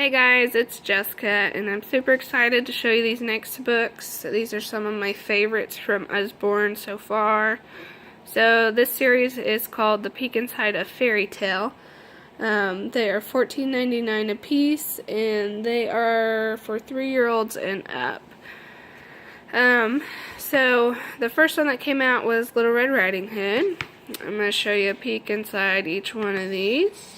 Hey guys, it's Jessica, and I'm super excited to show you these next books. These are some of my favorites from Usborne so far. So this series is called The Peek Inside a Fairy Tale. They are $14.99 a piece, and they are for 3-year-olds and up. So the first one that came out was Little Red Riding Hood. I'm going to show you a peek inside each one of these.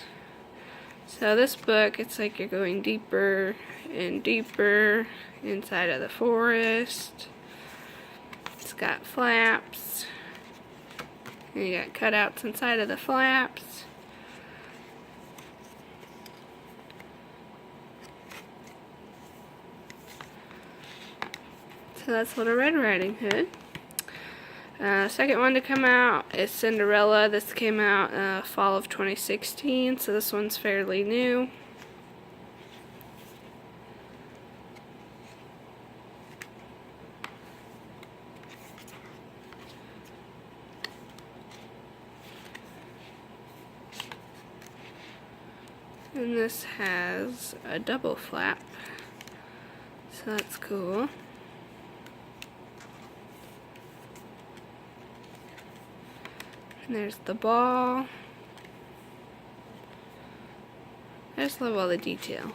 So this book, it's like you're going deeper and deeper inside of the forest. It's got flaps. And you got cutouts inside of the flaps. So that's Little Red Riding Hood. Second one to come out is Cinderella. This came out fall of 2016, so this one's fairly new. And this has a double flap, so that's cool. And there's the ball. I just love all the detail.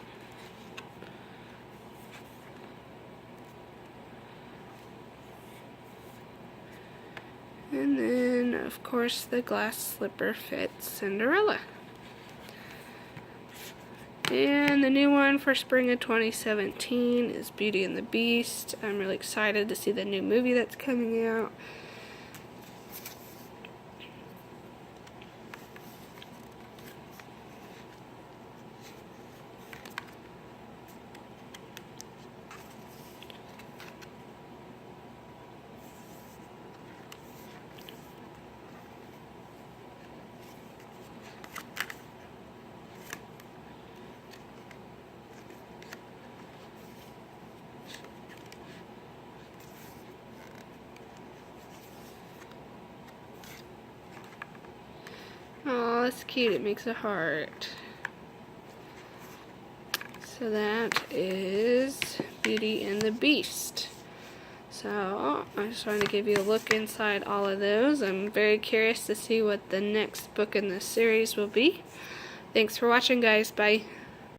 And then, of course, the glass slipper fits Cinderella. And the new one for spring of 2017 is Beauty and the Beast. I'm really excited to see the new movie that's coming out. Oh, that's cute. It makes a heart. So that is Beauty and the Beast. So I just wanted to give you a look inside all of those. I'm very curious to see what the next book in this series will be. Thanks for watching, guys. Bye.